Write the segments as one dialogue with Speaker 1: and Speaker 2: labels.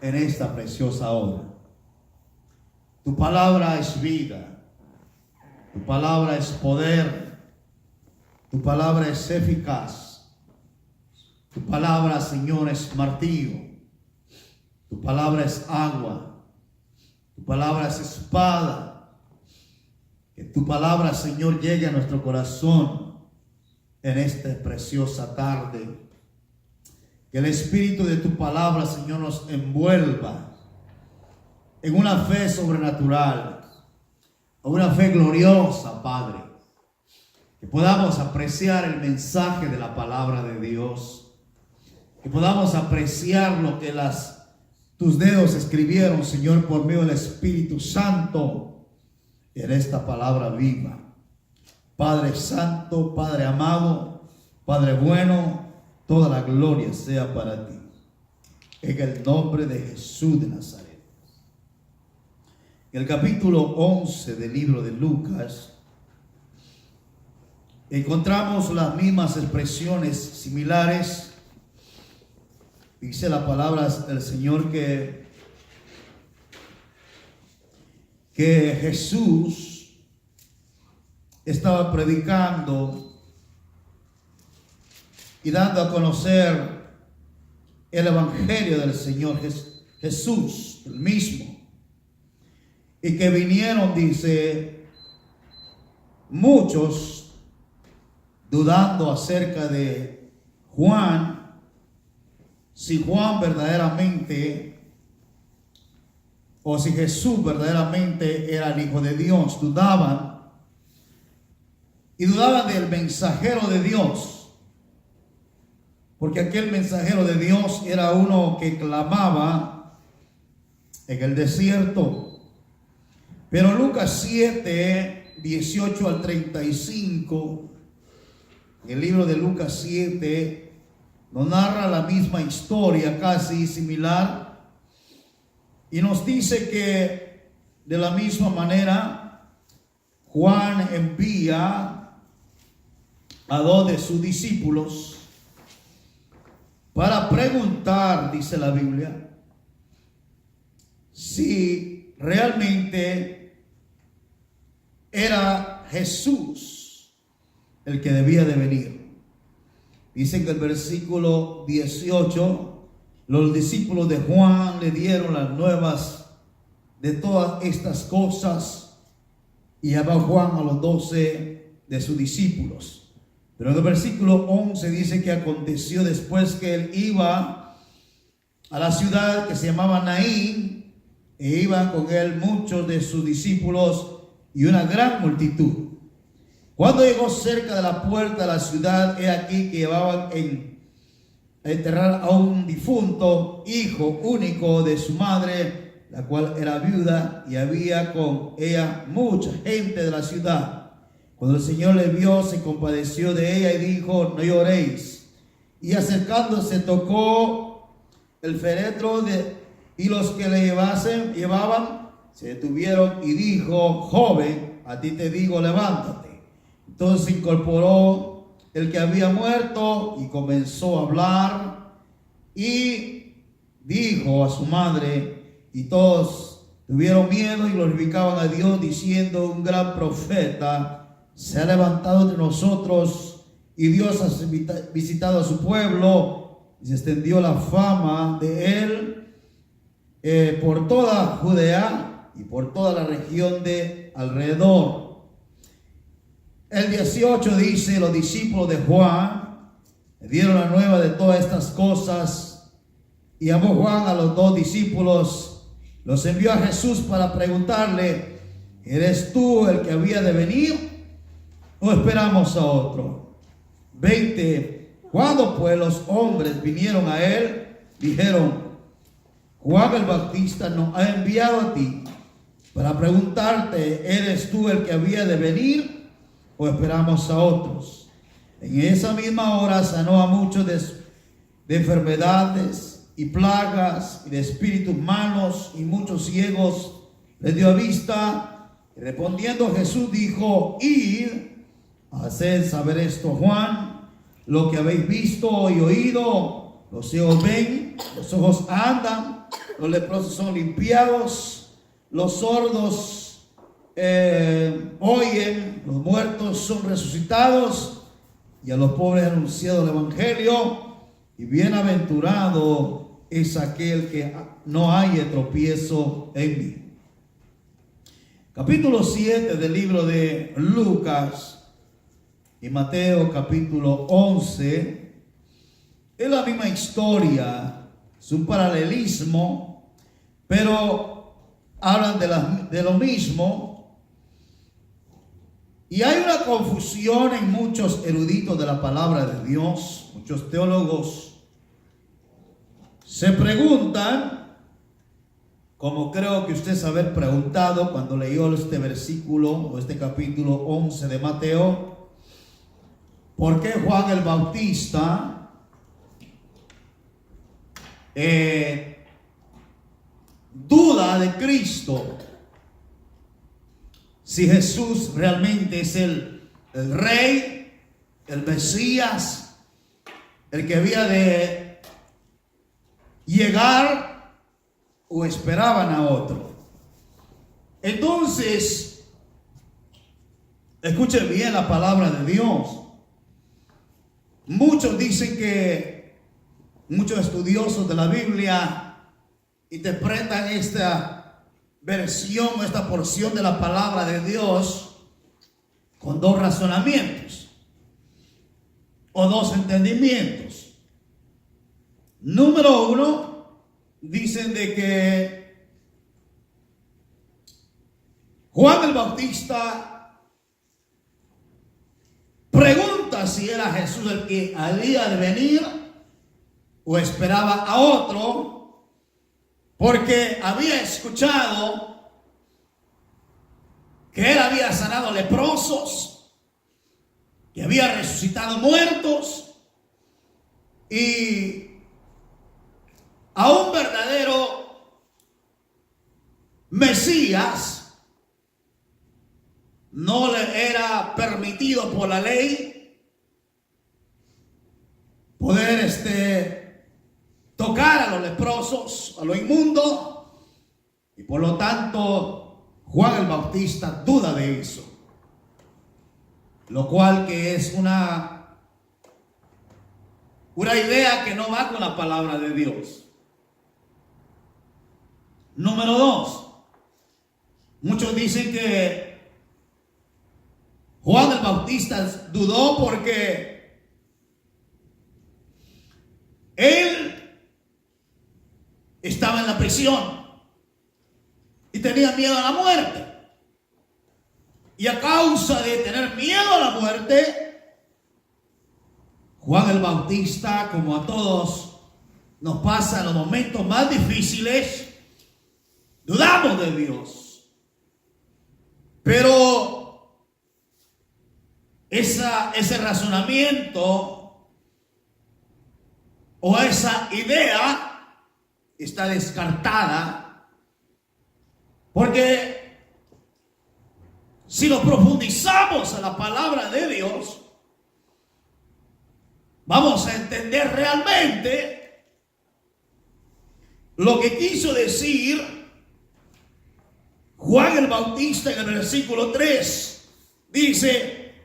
Speaker 1: en esta preciosa hora. Tu palabra es vida, tu palabra es poder, tu palabra es eficaz, tu palabra, Señor, es martillo, tu palabra es agua, tu palabra es espada. Que tu palabra, Señor, llegue a nuestro corazón en esta preciosa tarde. Que el espíritu de tu palabra, Señor, nos envuelva en una fe sobrenatural, en una fe gloriosa, Padre. Que podamos apreciar el mensaje de la palabra de Dios. Que podamos apreciar lo que tus dedos escribieron, Señor, por medio del Espíritu Santo en esta palabra viva. Padre Santo, Padre amado, Padre bueno, toda la gloria sea para ti. En el nombre de Jesús de Nazaret. En el capítulo 11 del libro de Lucas, encontramos las mismas expresiones similares. Dice la palabra del Señor que Jesús estaba predicando y dando a conocer el evangelio del Señor Jesús, el mismo. Y que vinieron, dice, muchos dudando acerca de Juan, si Juan verdaderamente, o si Jesús verdaderamente era el Hijo de Dios. Dudaban. Y dudaban del mensajero de Dios. Porque aquel mensajero de Dios era uno que clamaba en el desierto. Pero Lucas 7, 18 al 35, el libro de Lucas 7, nos narra la misma historia, casi similar. Y nos dice que de la misma manera Juan envía a 2 de sus discípulos para preguntar, dice la Biblia, si realmente era Jesús el que debía de venir. Dice que el versículo 18, los discípulos de Juan le dieron las nuevas de todas estas cosas y llamó Juan a los 12 de sus discípulos. Pero en el versículo 11 dice que aconteció después que él iba a la ciudad que se llamaba Naín, e iban con él muchos de sus discípulos y una gran multitud. Cuando llegó cerca de la puerta de la ciudad, he aquí que llevaban a enterrar a un difunto hijo único de su madre, la cual era viuda, y había con ella mucha gente de la ciudad. Cuando el Señor le vio, se compadeció de ella y dijo: no lloréis. Y acercándose tocó el féretro y los que le llevaban se detuvieron y dijo: joven, a ti te digo, levántate. Entonces se incorporó el que había muerto y comenzó a hablar y dijo a su madre, y todos tuvieron miedo y glorificaban a Dios diciendo: un gran profeta se ha levantado entre nosotros y Dios ha visitado a su pueblo, y se extendió la fama de él por toda Judea y por toda la región de alrededor. El 18 dice: los discípulos de Juan le dieron la nueva de todas estas cosas, y llamó Juan a los 2 discípulos, los envió a Jesús para preguntarle: ¿eres tú el que había de venir o esperamos a otro? 20. Cuando pues los hombres vinieron a él, dijeron: Juan el Bautista nos ha enviado a ti para preguntarte: ¿eres tú el que había de venir o esperamos a otros? En esa misma hora sanó a muchos de enfermedades y plagas y de espíritus malos, y muchos ciegos les dio vista. Y respondiendo Jesús dijo: id, haced saber esto a Juan, lo que habéis visto y oído. Los ciegos ven, los ojos andan, los leprosos son limpiados, los sordos oyen, los muertos son resucitados, y a los pobres anunciado el evangelio, y bienaventurado es aquel que no haya tropiezo en mí. Capítulo 7 del libro de Lucas y Mateo capítulo 11 es la misma historia, es un paralelismo, pero hablan de lo mismo. Y hay una confusión en muchos eruditos de la palabra de Dios, muchos teólogos se preguntan, como creo que usted se haber preguntado cuando leyó este versículo o este capítulo 11 de Mateo, ¿por qué Juan el Bautista duda de Cristo? Si Jesús realmente es el Rey, el Mesías, el que había de llegar, o esperaban a otro. Entonces, escuchen bien la palabra de Dios. Muchos dicen que, muchos estudiosos de la Biblia interpretan esta versión, esta porción de la palabra de Dios con dos razonamientos o dos entendimientos. Número uno, dicen de que Juan el Bautista pregunta si era Jesús el que había de venir o esperaba a otro, porque había escuchado que él había sanado leprosos, que había resucitado muertos y a un verdadero Mesías no le era permitido por la ley poder tocar a los leprosos, a lo inmundo, y por lo tanto Juan el Bautista duda de eso, lo cual que es una idea que no va con la palabra de Dios. Número dos, muchos dicen que Juan el Bautista dudó porque él estaba en la prisión y tenía miedo a la muerte. Y a causa de tener miedo a la muerte, Juan el Bautista, como a todos nos pasa en los momentos más difíciles, dudamos de Dios. Pero ese razonamiento o esa idea está descartada, porque si lo profundizamos en la palabra de Dios, vamos a entender realmente lo que quiso decir Juan el Bautista en el versículo 3. Dice,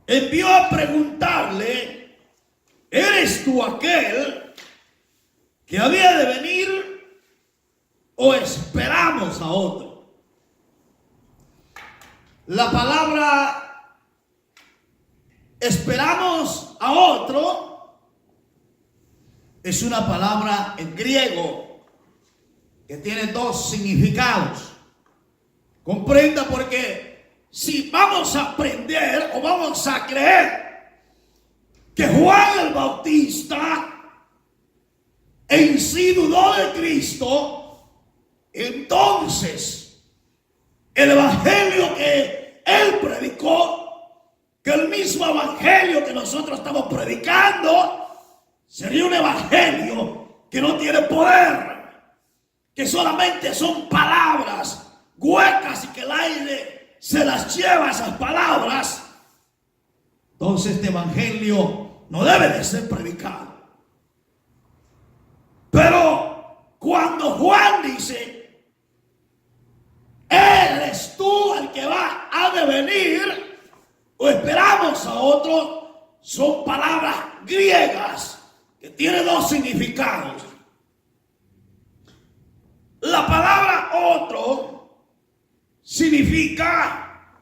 Speaker 1: envió a preguntarle, ¿eres tú aquel que había de venir o esperamos a otro? La palabra esperamos a otro es una palabra en griego que tiene dos significados. Comprenda, porque si vamos a aprender o vamos a creer que Juan el Bautista en sí dudó de Cristo, entonces el evangelio que él predicó, que el mismo evangelio que nosotros estamos predicando, sería un evangelio que no tiene poder, que solamente son palabras huecas y que el aire se las lleva esas palabras. Entonces este evangelio no debe de ser predicado. Pero cuando
Speaker 2: cuando Juan dice, ¿eres tú el que ha de venir o esperamos a otro? Son palabras griegas que tienen dos significados. La palabra otro significa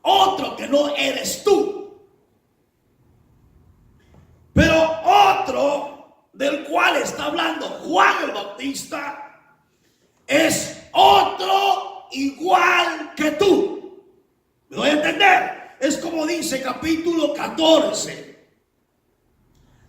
Speaker 2: otro que no eres tú. Pero otro del cual está hablando Juan el Bautista es otro igual que tú. ¿Me doy a entender? Es como dice capítulo 14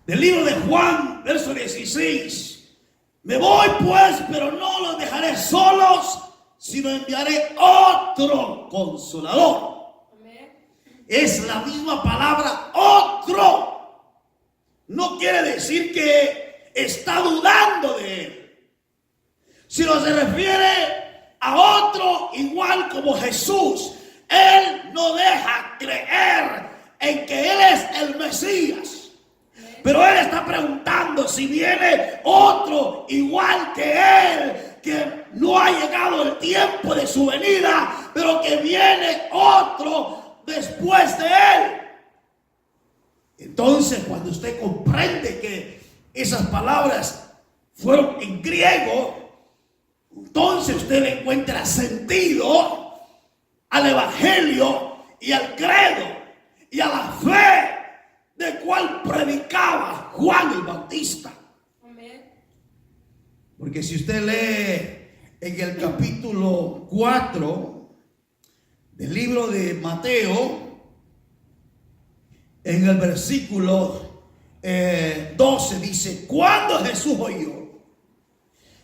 Speaker 2: del libro de Juan, verso 16. Me voy pues, pero no los dejaré solos, sino enviaré otro consolador. Amén. Es la misma palabra otro. No quiere decir que está dudando de él, sino se refiere a otro igual como Jesús. Él no deja creer en que Él es el Mesías. Pero Él está preguntando si viene otro igual que Él, que no ha llegado el tiempo de su venida, pero que viene otro después de Él. Entonces, cuando usted comprende que esas palabras fueron en griego, entonces usted le encuentra sentido al evangelio y al credo y a la fe de cual predicaba Juan el Bautista. Amén.
Speaker 1: Porque si usted lee en el capítulo 4 del libro de Mateo, en el versículo 12 dice, cuando Jesús oyó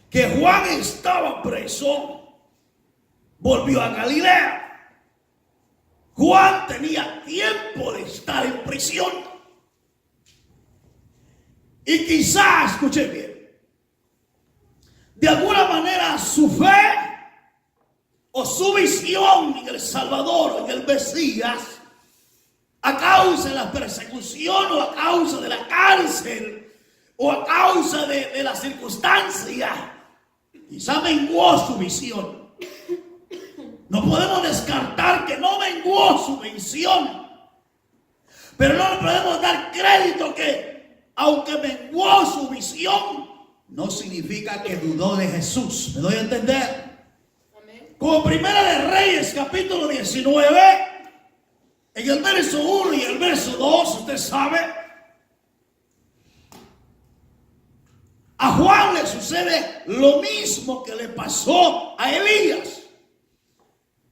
Speaker 1: que Juan estaba preso, volvió a Galilea. Juan tenía tiempo de estar en prisión. Y quizás, escuche bien, de alguna manera su fe o su visión en el Salvador, en el Mesías, a causa de la persecución o a causa de la cárcel o a causa de la circunstancia, quizá menguó su visión. No podemos descartar que no menguó su visión, pero no le podemos dar crédito que aunque menguó su visión, no significa que dudó de Jesús. ¿Me doy a entender? Amén. Como Primera de Reyes, capítulo 19, en el verso 1 y el verso 2, usted sabe, a Juan le sucede lo mismo que le pasó a Elías.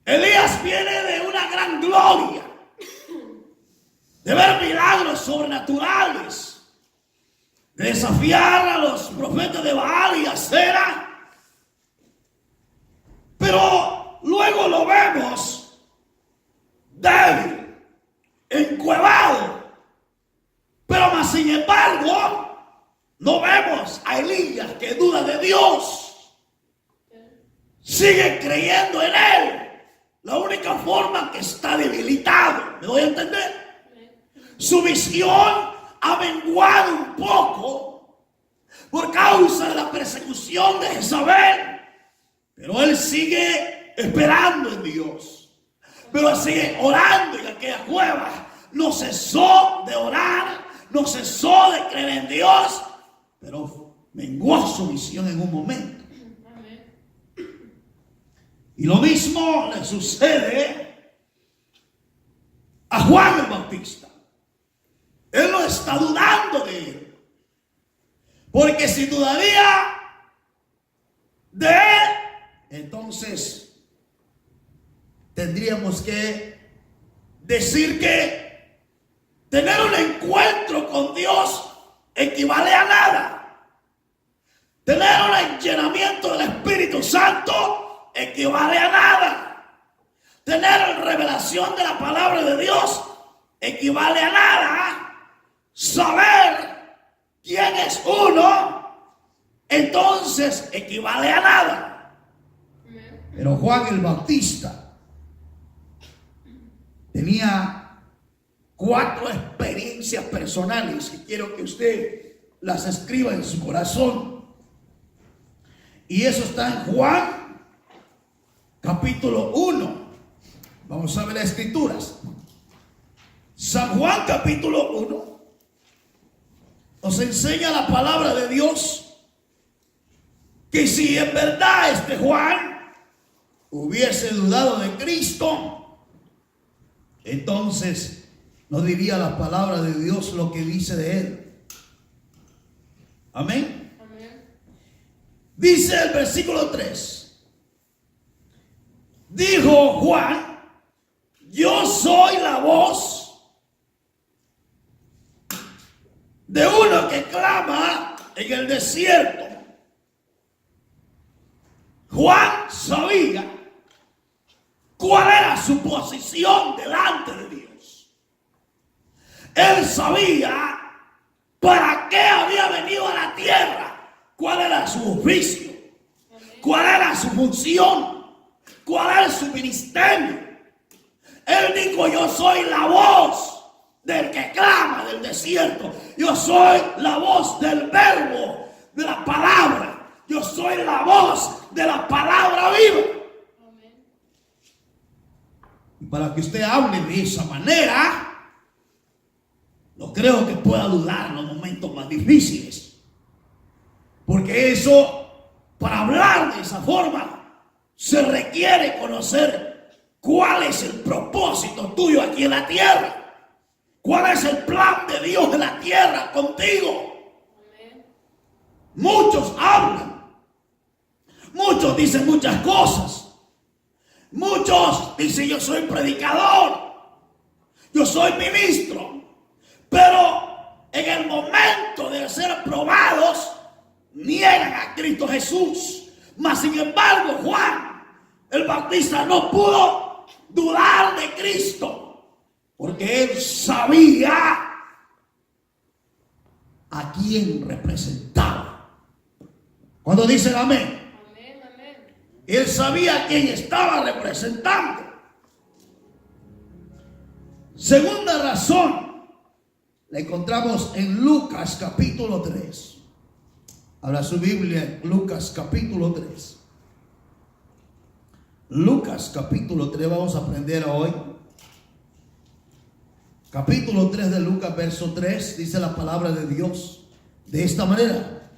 Speaker 1: Elías viene de una gran gloria, de ver milagros sobrenaturales, de desafiar a los profetas de Baal y Acera. Pero luego lo vemos débil, encuevado. Pero más sin embargo, no vemos a Elías que duda de Dios. Sigue creyendo en Él. La única forma que está debilitado. ¿Me doy a entender? Su visión ha menguado un poco por causa de la persecución de Jezabel, pero él sigue esperando en Dios, pero sigue orando en aquella cueva. No cesó de orar, no cesó de creer en Dios, pero menguó su visión en un momento. Y lo mismo le sucede a Juan el Bautista. Él no está dudando de él. Porque si dudaría de él, entonces tendríamos que decir que tener un encuentro con Dios equivale a nada. Tener un llenamiento del Espíritu Santo equivale a nada. Tener revelación de la palabra de Dios equivale a nada. Saber quién es uno, entonces equivale a nada. Pero Juan el Bautista tenía 4 experiencias personales que quiero que usted las escriba en su corazón.
Speaker 2: Y eso está en Juan capítulo 1. Vamos a ver las escrituras. San Juan capítulo 1 nos enseña la palabra de Dios, que si en verdad Juan hubiese dudado de Cristo, entonces no diría la palabra de Dios lo que dice de él. Amén.
Speaker 3: Amén.
Speaker 2: Dice el versículo 3: dijo Juan, yo soy la voz de uno que clama en el desierto. Juan sabía cuál era su posición delante de Dios. Él sabía para qué había venido a la tierra, cuál era su oficio, cuál era su función, cuál era su ministerio. Él dijo, yo soy la voz del que clama del desierto. Yo soy la voz del verbo, de la palabra. Yo soy la voz de la palabra viva.
Speaker 3: Amén.
Speaker 2: Y para que usted hable de esa manera, no creo que pueda dudar en los momentos más difíciles. Porque eso, para hablar de esa forma, se requiere conocer cuál es el propósito tuyo aquí en la tierra. ¿Cuál es el plan de Dios en la tierra contigo?
Speaker 3: Amén.
Speaker 2: Muchos hablan. Muchos dicen muchas cosas. Muchos dicen yo soy predicador. Yo soy ministro. Pero en el momento de ser probados, niegan a Cristo Jesús. Mas sin embargo, Juan el Bautista no pudo dudar de Cristo. Porque él sabía a quién representaba. Cuando dicen amén,
Speaker 3: Amén. Amén.
Speaker 2: él sabía a quién estaba representando. Segunda razón la encontramos en Lucas capítulo 3. Habla su Biblia, Lucas capítulo 3. Lucas capítulo 3, vamos a aprender hoy. Capítulo 3 de Lucas, verso 3, dice la palabra de Dios de esta manera.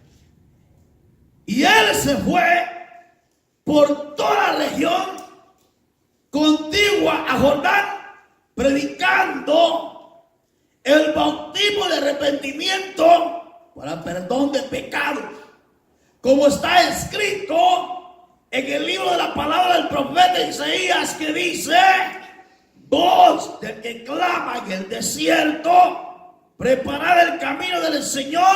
Speaker 2: Y él se fue por toda la región contigua a Jordán, predicando el bautismo de arrepentimiento para perdón de pecados, como está escrito en el libro de la palabra del profeta Isaías, que dice: voz del que clama en el desierto, preparad el camino del Señor,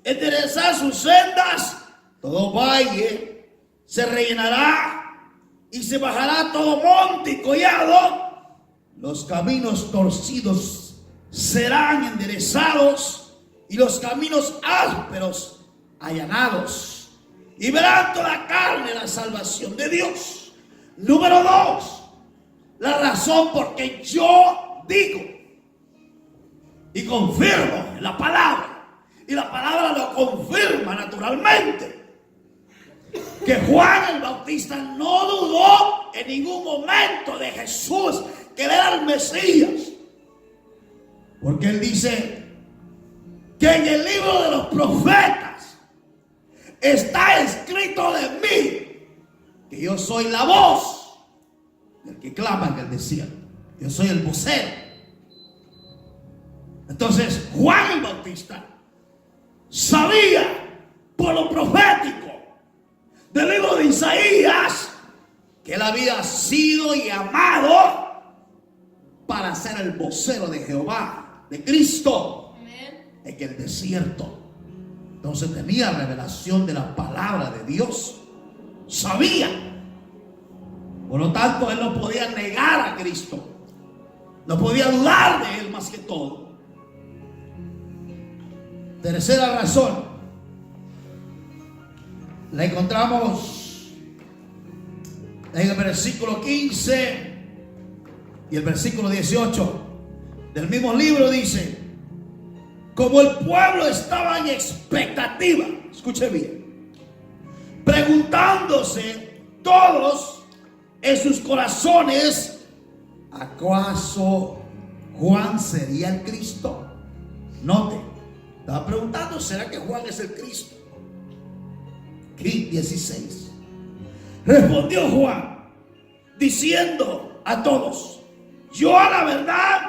Speaker 2: enderezad sus sendas. Todo valle se rellenará y se bajará todo monte y collado. Los caminos torcidos serán enderezados y los caminos ásperos allanados. Y verán toda carne la salvación de Dios. Número 2. La razón por que yo digo y confirmo en la palabra, y la palabra lo confirma naturalmente, que Juan el Bautista no dudó en ningún momento de Jesús, que él era el Mesías. Porque él dice que en el libro de los profetas está escrito de mí que yo soy la voz el que clama en el desierto. Yo soy el vocero. Entonces Juan el Bautista sabía por lo profético del libro de Isaías que él había sido llamado para ser el vocero de Jehová, de Cristo,
Speaker 3: Amén.
Speaker 2: en el desierto. Entonces tenía revelación de la palabra de Dios. Sabía. Por lo tanto, él no podía negar a Cristo. No podía dudar de él más que todo. Tercera razón la encontramos en el versículo 15 y el versículo 18 del mismo libro. Dice: como el pueblo estaba en expectativa, escuche bien, preguntó preguntándose todos en sus corazones,
Speaker 1: ¿acaso Juan sería el Cristo?
Speaker 2: note, estaba preguntando, ¿será que Juan es el Cristo?
Speaker 1: Aquí 16.
Speaker 2: Respondió Juan, diciendo a todos: yo a la verdad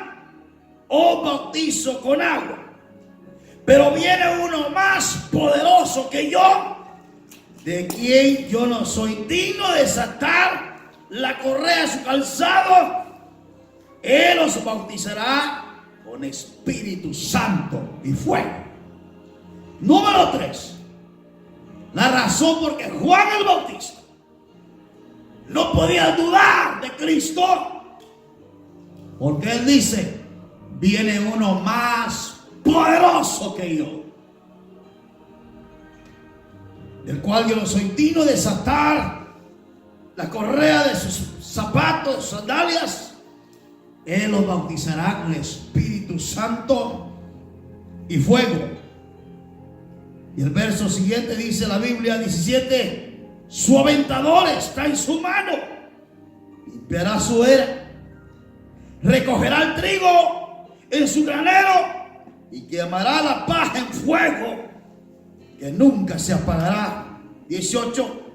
Speaker 2: os bautizo con agua, pero viene uno más poderoso que yo, de quien yo no soy digno de desatar la correa de su calzado. Él os bautizará con Espíritu Santo y fuego. Número 3. La razón por que Juan el Bautista no podía dudar de Cristo,
Speaker 1: porque él dice: viene uno más
Speaker 2: poderoso que yo,
Speaker 1: del cual yo no soy digno de desatar
Speaker 2: la correa de sus zapatos, de sus sandalias.
Speaker 1: Él los bautizará con el Espíritu Santo y fuego. Y el verso siguiente dice la Biblia 17:
Speaker 2: su aventador está en su mano,
Speaker 1: limpiará su era,
Speaker 2: recogerá el trigo en su granero
Speaker 1: y quemará la paja
Speaker 2: en fuego
Speaker 1: que nunca se apagará.
Speaker 2: 18.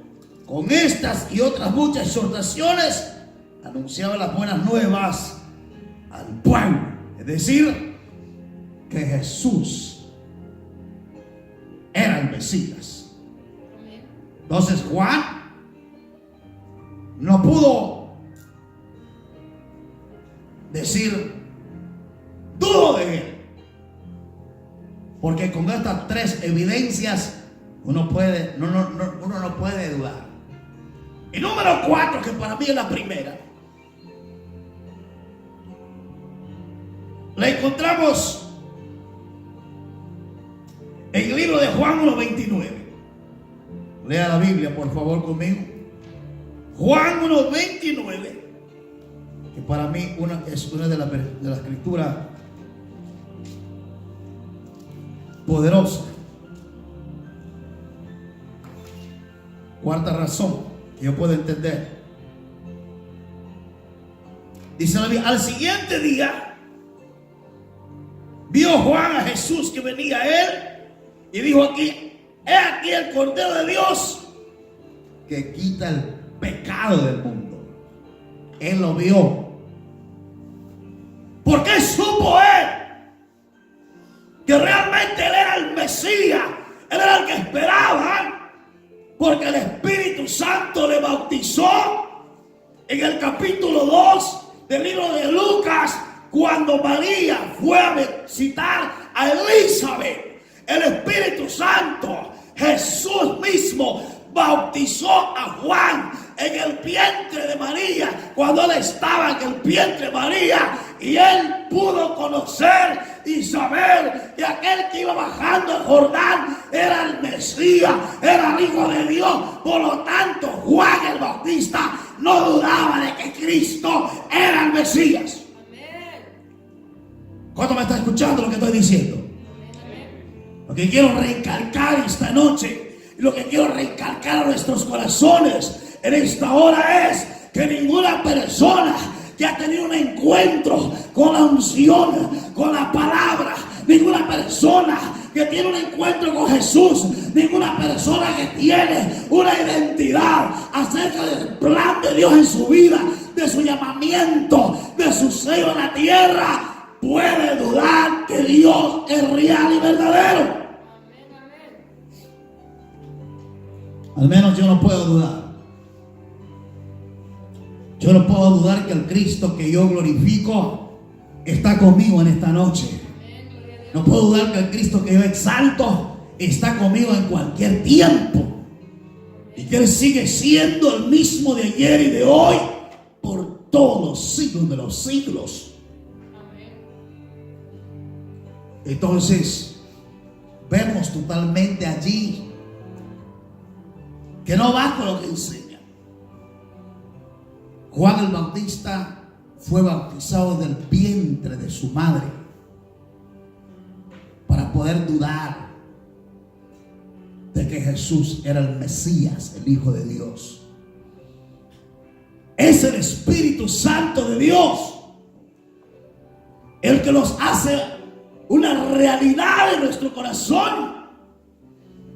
Speaker 1: Con estas y otras muchas exhortaciones anunciaba las buenas nuevas al pueblo, es decir, que Jesús era el Mesías. Entonces Juan no pudo decir dudo de él, porque con estas 3 evidencias uno no puede dudar.
Speaker 2: Y número 4, que para mí es la primera, la encontramos en el libro de Juan 1:29.
Speaker 1: Lea la Biblia, por favor, conmigo.
Speaker 2: Juan 1:29,
Speaker 1: que para mí es una de las escrituras poderosas. Cuarta razón que yo puedo entender.
Speaker 2: dice la Biblia: al siguiente día vio Juan a Jesús que venía a él y dijo aquí: he aquí el Cordero de Dios
Speaker 1: que quita el pecado del mundo. Él lo vio.
Speaker 2: ¿Por qué supo él que realmente él era el Mesías? Él era el que esperaban, porque el Espíritu Santo le bautizó en el capítulo 2 del libro de Lucas, cuando María fue a visitar a Elizabeth. El Espíritu Santo, Jesús mismo, bautizó a Juan en el vientre de María, cuando él estaba en el vientre de María, y él pudo conocer y saber que aquel que iba bajando el Jordán era el Mesías, era el Hijo de Dios. Por lo tanto, Juan el Bautista no dudaba de que Cristo era el Mesías. ¿Cuánto me está escuchando lo que estoy diciendo? Lo que quiero recalcar esta noche, y lo que quiero recalcar a nuestros corazones en esta hora, es que ninguna persona que ha tenido un encuentro con la unción, con la palabra, ninguna persona que tiene un encuentro con Jesús, ninguna persona que tiene una identidad acerca del plan de Dios en su vida, de su llamamiento, de su sello en la tierra, puede dudar que Dios es real y verdadero.
Speaker 1: Al menos yo no puedo dudar. Yo no puedo dudar que el Cristo que yo glorifico está conmigo en esta noche. No puedo dudar que el Cristo que yo exalto está conmigo en cualquier tiempo. Y que Él sigue siendo el mismo de ayer y de hoy, por todos los siglos de los siglos. Entonces, vemos totalmente allí que no va con lo que enseña. Juan el Bautista fue bautizado del vientre de su madre para poder dudar de que
Speaker 2: que Jesús era el Mesías, el Hijo de Dios. Es el Espíritu Santo de Dios el que nos hace una realidad en nuestro corazón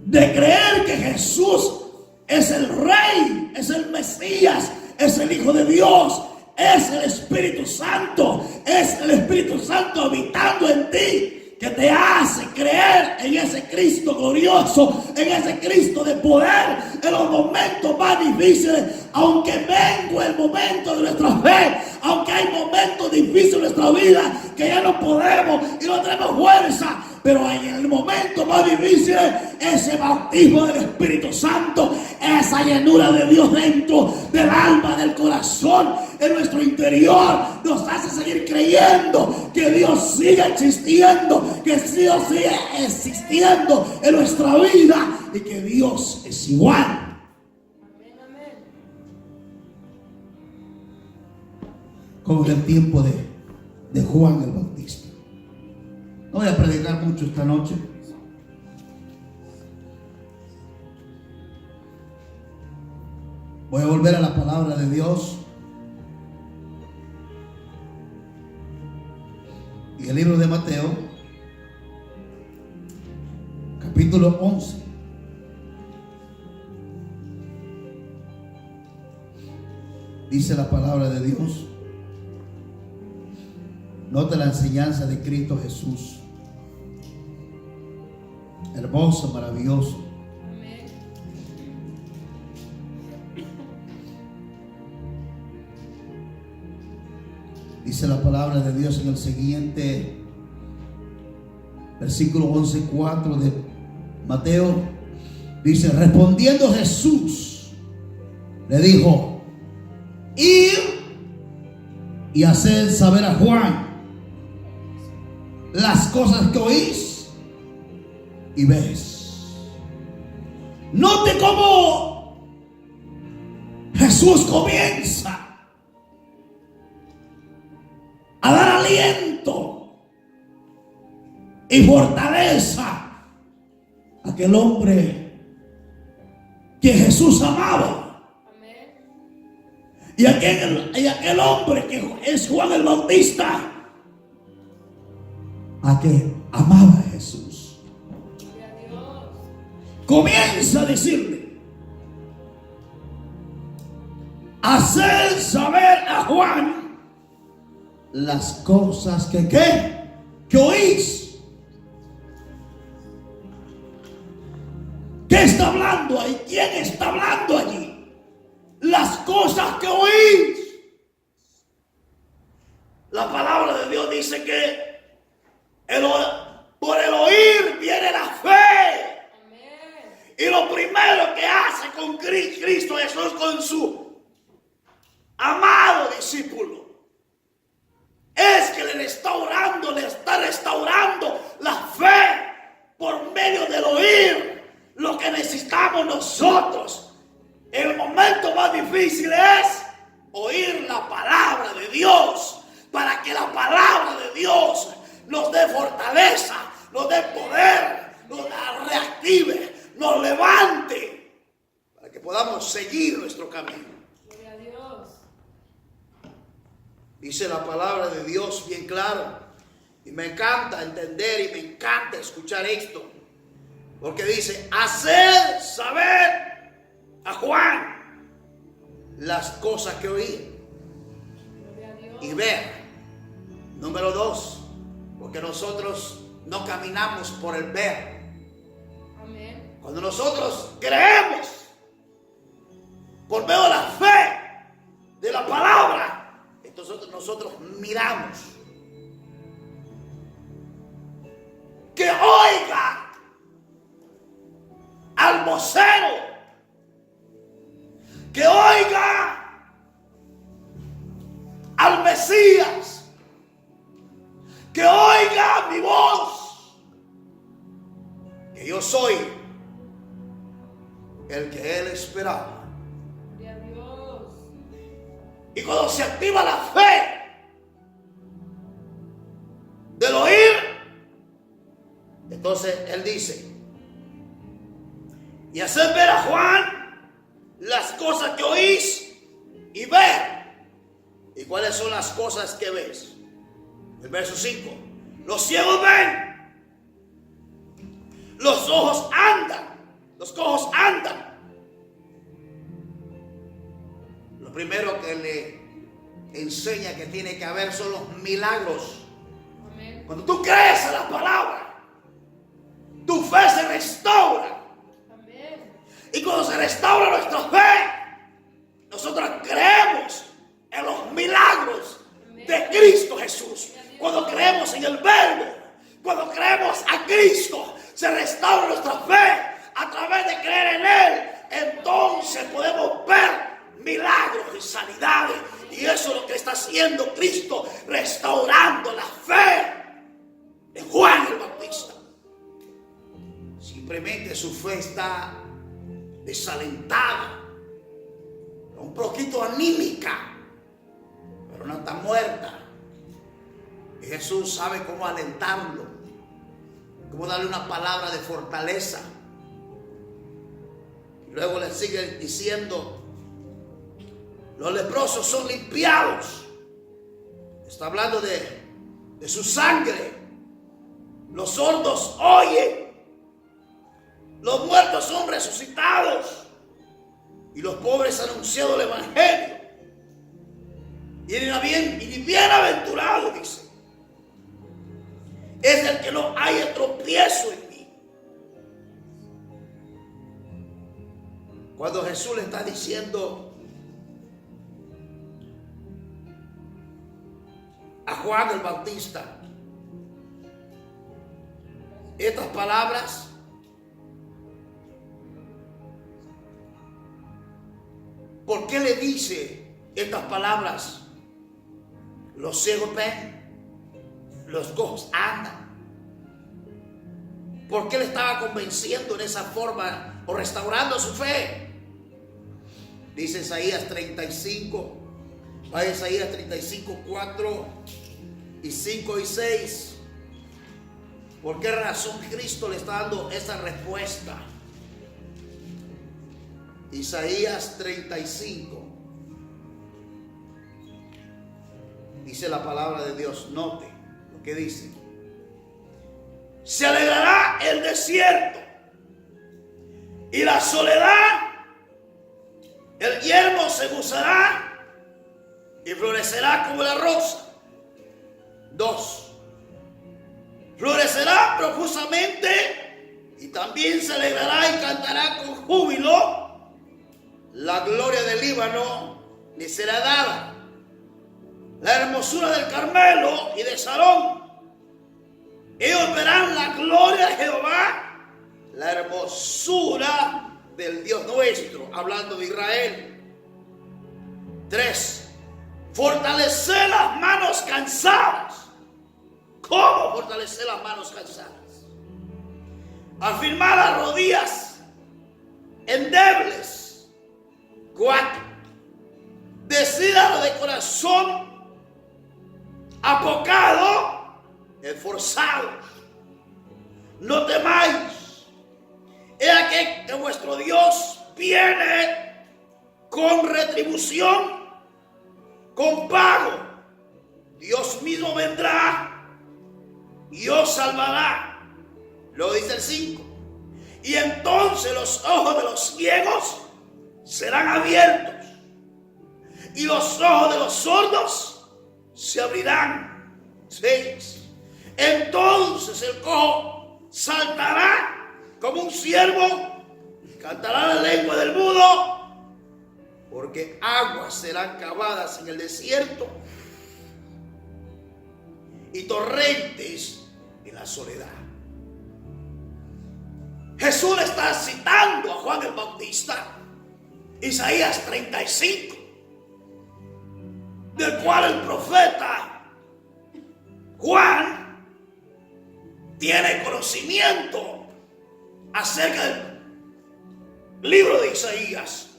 Speaker 2: de creer que Jesús es el Rey, es el Mesías, es el Hijo de Dios, es el Espíritu Santo, es el Espíritu Santo habitando en ti, que te hace creer en ese Cristo glorioso, en ese Cristo de poder, en los momentos más difíciles. Aunque venga el momento de nuestra fe, aunque hay momentos difíciles en nuestra vida, que ya no podemos y no tenemos fuerza, pero en el momento más difícil, ese bautismo del Espíritu Santo, esa llenura de Dios dentro del alma, del corazón, en nuestro interior, nos hace seguir creyendo que Dios sigue existiendo, que Dios sigue existiendo en nuestra vida y que Dios es igual.
Speaker 1: Como en el tiempo de Juan el Bautista. No voy a predicar mucho esta noche. Voy a volver a la palabra de Dios. Y el libro de Mateo, capítulo 11. Dice la palabra de Dios. Nota la enseñanza de Cristo Jesús. Hermoso, maravilloso. Dice la palabra de Dios en el siguiente versículo 11:4 de Mateo. Dice: respondiendo Jesús, le dijo: id y haced saber a Juan las cosas que oís y ves.
Speaker 2: Note cómo Jesús comienza a dar aliento y fortaleza a aquel hombre que Jesús amaba. Y aquel hombre que es Juan el Bautista, a que amaba a Jesús. Comienza a decirle: hacer saber a Juan las cosas que oís. ¿Qué está hablando ahí? ¿Quién está hablando allí? Las cosas que oís. La palabra de Dios dice que por el oír viene la fe. Amén. Y lo primero que hace con Cristo Jesús, con su amado discípulo, es que le está restaurando la fe por medio del oír. Lo que necesitamos nosotros en el momento más difícil es oír la palabra de Dios, para que la palabra de Dios nos dé fortaleza, nos dé poder, nos reactive, nos levante, para que podamos seguir nuestro camino. Gloria a Dios. Dice la palabra de Dios bien claro, y me encanta entender y me encanta escuchar esto, porque dice: hacer saber a Juan las cosas que oí y ver. Número 2, porque nosotros no caminamos por el ver. Amén. Cuando nosotros creemos por medio de la fe de la palabra, entonces nosotros miramos. Que oiga al vocero, que oiga al Mesías, que oiga mi voz, que yo soy el que él esperaba. Y cuando se activa la fe del oír, entonces él dice: y hacer ver a Juan las cosas que oís y ver. ¿Y cuáles son las cosas que ves? El verso 5. Los ciegos ven, los ojos andan, los cojos andan. Lo primero que le enseña que tiene que haber son los milagros. Amén. Cuando tú crees en la palabra, tu fe se restaura. Amén. Y cuando se restaura nuestra fe, nosotros creemos en los milagros de Cristo Jesús. Cuando creemos en el Verbo, cuando creemos a Cristo, se restaura nuestra fe a través de creer en Él. Entonces podemos ver milagros y sanidades. Y eso es lo que está haciendo Cristo, restaurando la fe de Juan el Bautista. Simplemente su fe está desalentada, un poquito anímica, pero no está muerta. Y Jesús sabe cómo alentarlo, cómo darle una palabra de fortaleza. Y luego le sigue diciendo: los leprosos son limpiados. Está hablando de su sangre. Los sordos oyen. Los muertos son resucitados. Y los pobres anunciado el evangelio. Y bienaventurado, dice, es el que no haya tropiezo en mí. Cuando Jesús le está diciendo a Juan el Bautista estas palabras, ¿por qué le dice estas palabras? Los ciegos ven, los cojos andan. ¿Por qué le estaba convenciendo en esa forma o restaurando su fe? Dice Isaías 35, vaya Isaías 35, 4 y 5 y 6. ¿Por qué razón Cristo le está dando esa respuesta? Isaías 35. Dice la palabra de Dios, note lo que dice. Se alegrará el desierto y la soledad, el yermo se gozará y florecerá como la rosa. 2. Florecerá profusamente y también se alegrará y cantará con júbilo. La gloria del Líbano le será dada, la hermosura del Carmelo y de Sarón. Ellos verán la gloria de Jehová, la hermosura del Dios nuestro, hablando de Israel. 3. Fortalecer las manos cansadas. ¿Cómo fortalecer las manos cansadas? Afirmar las rodillas endebles. 4. Decídalo de corazón apocado, esforzados. No temáis. He aquí que vuestro Dios viene con retribución, con pago. Dios mismo vendrá y os salvará. Lo dice el 5. Y entonces los ojos de los ciegos serán abiertos y los ojos de los sordos se abrirán. 6. Entonces el cojo saltará como un ciervo y cantará la lengua del mudo, porque aguas serán cavadas en el desierto y torrentes en la soledad. Jesús le está citando a Juan el Bautista, Isaías 35, del cual el profeta Juan tiene conocimiento acerca del libro de Isaías.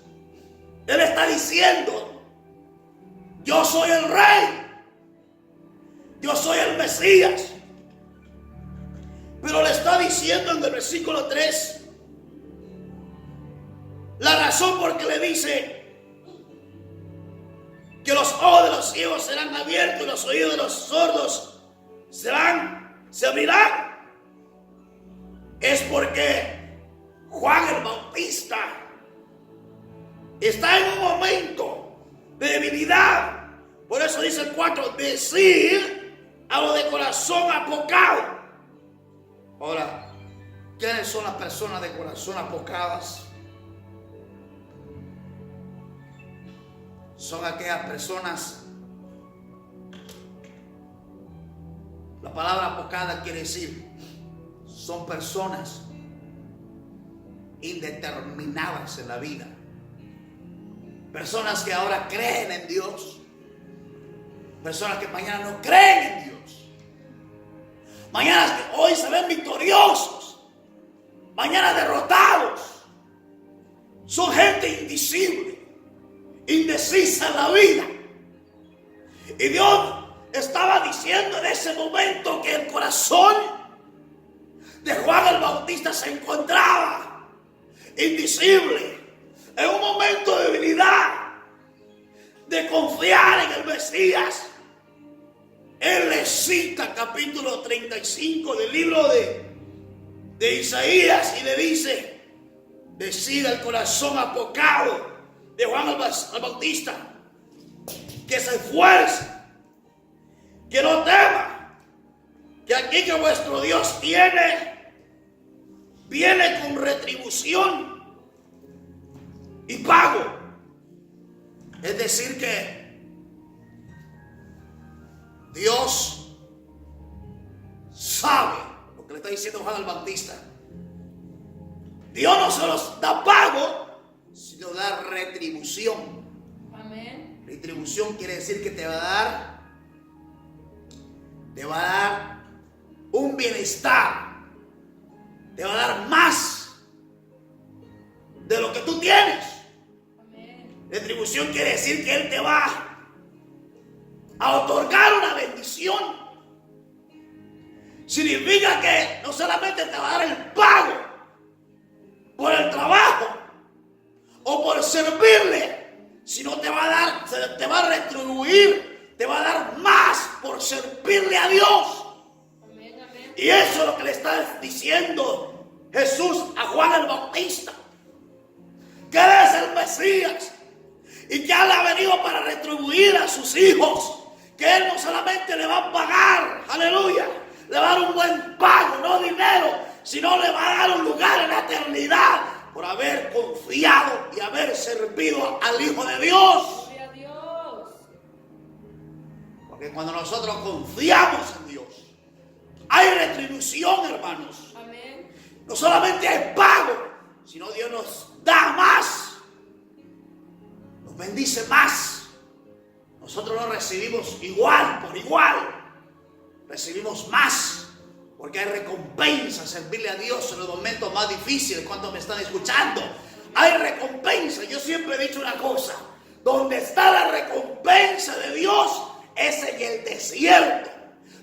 Speaker 2: Él está diciendo: yo soy el rey, yo soy el Mesías. Pero le está diciendo en el versículo 3 La razón por que le dice que los ojos de los ciegos serán abiertos y los oídos de los sordos se abrirán, es porque Juan el Bautista está en un momento de debilidad. Por eso dice el 4, decir a los de corazón apocado. Ahora, ¿quiénes son las personas de corazón apocadas? Son aquellas personas. La palabra apocada quiere decir, son personas indeterminadas en la vida. Personas que ahora creen en Dios. Personas que mañana no creen en Dios. Mañana que hoy se ven victoriosos. Mañana derrotados. Son gente invisible, indecisa en la vida. Y Dios estaba diciendo en ese momento que el corazón de Juan el Bautista se encontraba invisible, en un momento de debilidad, de confiar en el Mesías. Él le cita capítulo 35 del libro de Isaías y le dice: decida el corazón apocado de Juan el Bautista que se esfuerce, que no tema, que aquí que vuestro Dios viene con retribución y pago. Es decir que Dios sabe lo que le está diciendo Juan el Bautista. Dios no solo da pago, sino da retribución.
Speaker 3: Amén.
Speaker 2: Retribución quiere decir que te va a dar un bienestar, te va a dar más de lo que tú tienes.
Speaker 3: Amén.
Speaker 2: Retribución quiere decir que Él te va a otorgar una bendición. Significa que no solamente te va a dar el pago por el trabajo o por servirle, sino te va a retribuir, te va a dar más por servirle a Dios.
Speaker 3: Amén, amén.
Speaker 2: Y eso es lo que le está diciendo Jesús a Juan el Bautista, que Él es el Mesías y que Él ha venido para retribuir a sus hijos, que Él no solamente le va a pagar, aleluya, le va a dar un buen pago, no dinero, sino le va a dar un lugar en la eternidad por haber confiado y haber servido al Hijo de Dios.
Speaker 3: Gloria a Dios.
Speaker 2: Porque cuando nosotros confiamos en Dios, hay retribución, hermanos.
Speaker 3: Amén.
Speaker 2: No solamente hay pago, sino Dios nos da más, nos bendice más. Nosotros no recibimos igual por igual, recibimos más, porque hay recompensa servirle a Dios en los momentos más difíciles. ¿Cuántos me están escuchando? Hay recompensa. Yo siempre he dicho una cosa: donde está la recompensa de Dios es en el desierto.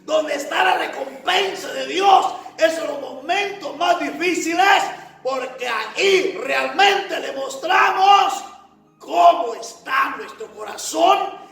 Speaker 2: Donde está la recompensa de Dios es en los momentos más difíciles, porque ahí realmente demostramos cómo está nuestro corazón